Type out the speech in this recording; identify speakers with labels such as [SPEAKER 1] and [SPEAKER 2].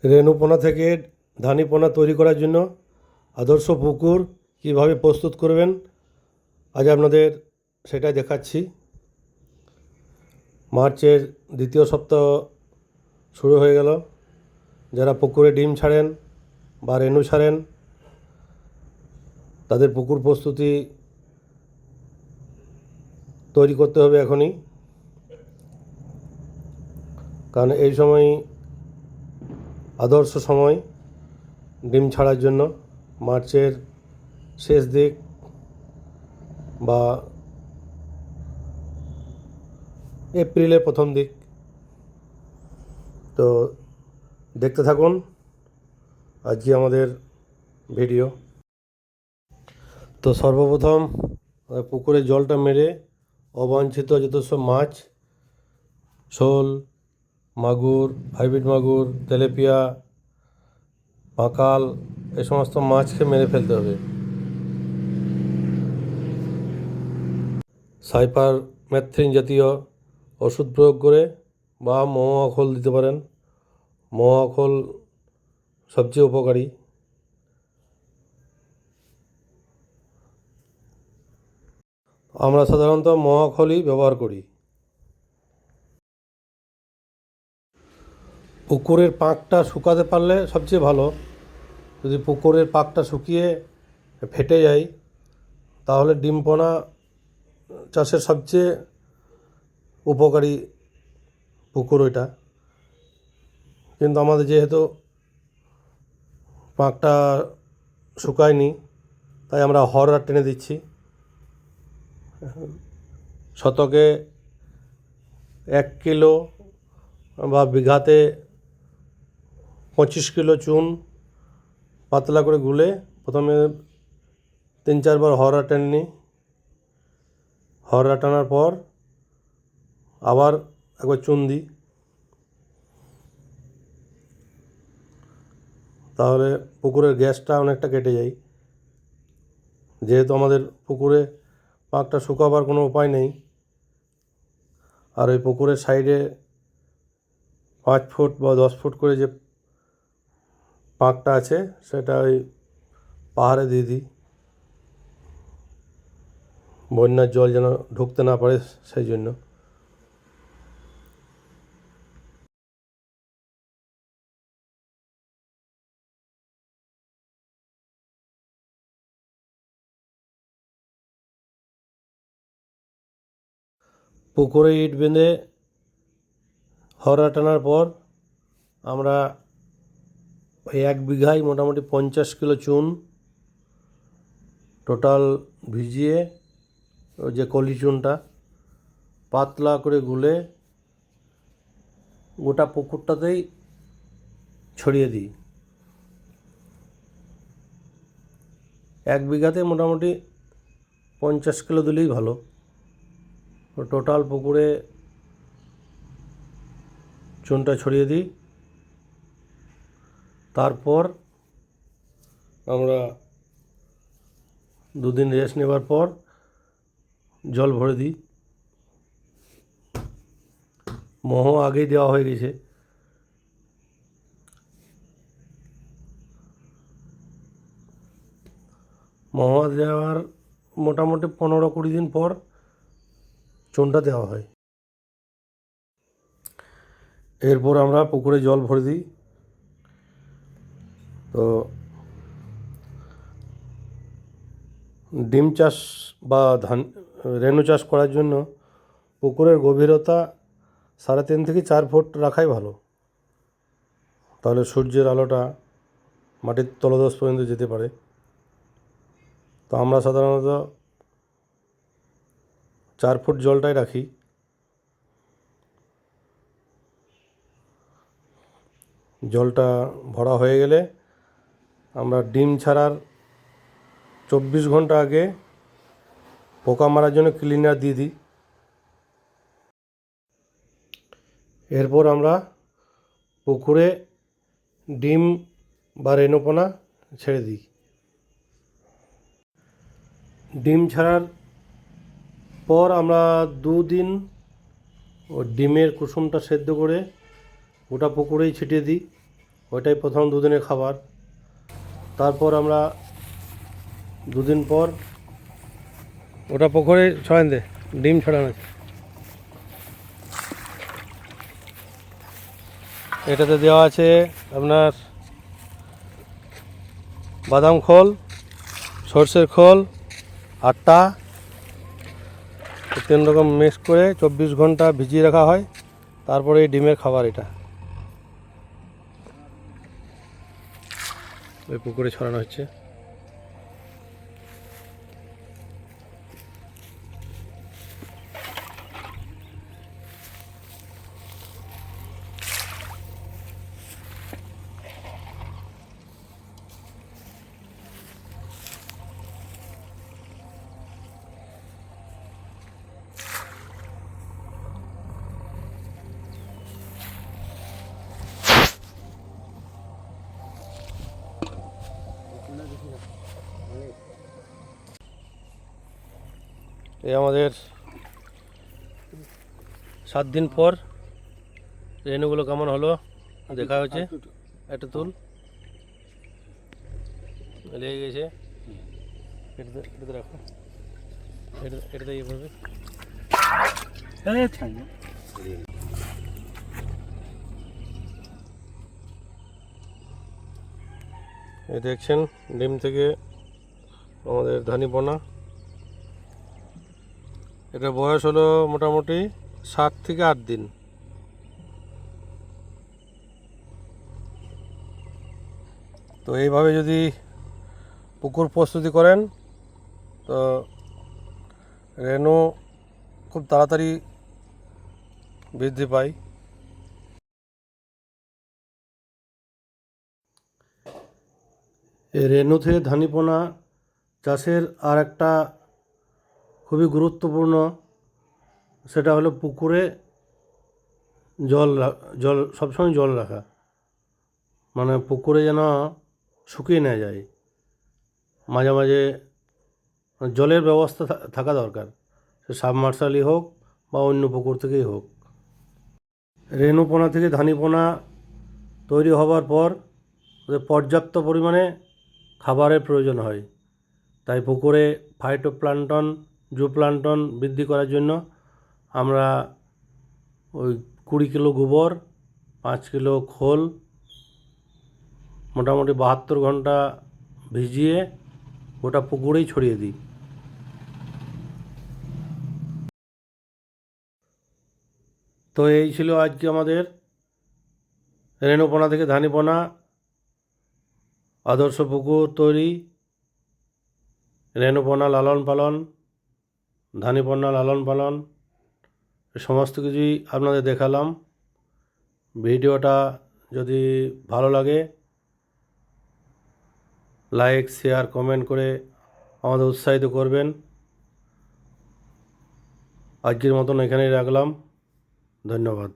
[SPEAKER 1] রেণুপোনা থেকে ধানীপোনা তৈরি করার জন্য আদর্শ পুকুর কীভাবে প্রস্তুত করবেন আজ আপনাদের সেটাই দেখাচ্ছি। মার্চের দ্বিতীয় সপ্তাহ শুরু হয়ে গেল। যারা পুকুরে ডিম ছাড়েন বা রেণু ছাড়েন তাদের পুকুর প্রস্তুতি তৈরি করতে হবে এখনই, কারণ এই সময় আদর্শ সময় ডিম ছাড়ার জন্য। মার্চের শেষ দিক বা এপ্রিলের প্রথম দিক। তো দেখতে থাকুন আজকে আমাদের ভিডিও। তো সর্বপ্রথম পুকুরে জলটা মেরে অবাঞ্ছিত যত সব মাছ, শোল, মাগুর, হাইব্রিড মাগুর, তেলেপিয়া, পাকাল, এই সমস্ত মাছকে মেরে ফেলতে হবে। সাইপার ম্যাথ্রিন জাতীয় ওষুধ প্রয়োগ করে বা মহুয়া খোল দিতে পারেন। মহুয়া খোল সবচেয়ে উপকারী। আমরা সাধারণত মহুয়া খোলই ব্যবহার করি। পুকুরের পাঁকটা শুকাতে পারলে সবচেয়ে ভালো। যদি পুকুরের পাঁকটা শুকিয়ে ফেটে যায় তাহলে ডিম পোনা চাষের সবচেয়ে উপকারী পুকুর ওইটা। কিন্তু আমাদের যেহেতু পাঁকটা শুকায়নি তাই আমরা হররা টেনে দিচ্ছি। শতকে 1 কিলো বা বিঘাতে 25 কিলো চুন পাতলা করে গুলে প্রথমে 3-4 বার হররা টেনে নিই। হররা টানার পর আবার একবার চুন দিই, তাহলে পুকুরের গ্যাসটা অনেকটা কেটে যায়। যেহেতু আমাদের পুকুরে পাঁকটা শুকাবার কোনো উপায় নেই, আর ওই পুকুরের সাইডে 5 ফুট বা 10 ফুট করে যে পাঁকটা আছে সেটা ওই পাহাড়ে দিয়ে দিই, বন্যার জল যেন ঢুকতে না পারে সেই জন্য। পুকুরে ইট বেঁধে হররা টানার পর আমরা ওই 1 বিঘায় মোটামুটি 50 কিলো চুন টোটাল ভিজিয়ে ওই যে কলি চুনটা পাতলা করে গুলে গোটা পুকুরটাতেই ছড়িয়ে দিই। 1 বিঘাতে মোটামুটি 50 কিলো দিলেই ভালো। টোটাল পুকুরে চুনটা ছড়িয়ে দিই। তারপর আমরা 2 দিন রেস্ট নেবার পর জল ভরে দিই। মহুয়া আগেই দেওয়া হয়ে গেছে। মহুয়া দেওয়ার মোটামুটি 15-20 দিন পর চুনটা দেওয়া হয়। এরপর আমরা পুকুরে জল ভরে দিই। তো ডিম চাষ বা রেণু চাষ করার জন্য পুকুরের গভীরতা 3.5 থেকে 4 ফুট রাখাই ভালো, তাহলে সূর্যের আলোটা মাটির তলদেশ পর্যন্ত যেতে পারে। তো আমরা সাধারণত 4 ফুট জলটাই রাখি। জলটা ভরা হয়ে গেলে আমরা ডিম ছাড়ার 24 ঘন্টা আগে পোকা মারার জন্য ক্লিনার দিয়ে দিই। এরপর আমরা পুকুরে ডিম বা রেণুপোনা ছেড়ে দিই। ডিম ছাড়ার পর আমরা 2 দিন ও ডিমের কুসুমটা সেদ্ধ করে গোটা পুকুরেই ছিটিয়ে দিই, ওইটাই প্রথম দুদিনের খাবার। তারপর আমরা দুদিন পর ওটা পুকুরে ছড়ান দে, ডিম ছড়ানো আছে। এটাতে দেওয়া আছে আপনার বাদাম খোল, সর্ষের খোল, আটা, 3 রকম মিক্স করে 24 ঘন্টা ভিজিয়ে রাখা হয়। তারপরে এই ডিমের খাবার এটা ওই পুকুরে ছড়ানো হচ্ছে। এই আমাদের 7 দিন পর রেনুগুলো কেমন হলো দেখা হচ্ছে। একটা তুল লেগে গেছে, এটাতে রাখো, এটাতে ইয়ে করবে। এই দেখছেন ডিম থেকে আমাদের ধানিপোনা। এটা বয়স হলো মোটামুটি 7 থেকে 8 দিন। তো এইভাবে যদি পুকুর প্রস্তুতি করেন তো রেনু খুব তাড়াতাড়ি বৃদ্ধি পায়। এই রেনু থেকে ধানিপোনা চাষের আর একটা খুবই গুরুত্বপূর্ণ, সেটা হলো পুকুরে জল সবসময় জল রাখা, মানে পুকুরে যেন শুকিয়ে না যায়। মাঝে মাঝে জলের ব্যবস্থা থাকা দরকার, সে সাবমার্শালই হোক বা অন্য পুকুর থেকেই হোক। রেনুপোনা থেকে ধানিপোনা তৈরি হবার পর ওদের পর্যাপ্ত পরিমাণে খাবারের প্রয়োজন হয়। তাই পুকুরে ফাইটোপ্ল্যাঙ্কটন, জুপ্ল্যাঙ্কটন বৃদ্ধি করার জন্য আমরা ওই 20 কিলো গোবর, 5 কিলো খোল মোটামুটি 72 ঘন্টা ভিজিয়ে গোটা পুকুরেই ছড়িয়ে দিই। তো এই ছিল আজকে আমাদের রেনুপোনা থেকে ধানিপোনা আদর্শ পুকুর তৈরি, রেনুপোনা লালন পালন, ধানিপোনা লালন পালন, সমস্ত কিছুই আপনাদের দেখালাম। ভিডিওটা যদি ভালো লাগে লাইক, শেয়ার, কমেন্ট করে আমাদের উৎসাহিত করবেন। আজকের মতন এখানেই রাখলাম, ধন্যবাদ।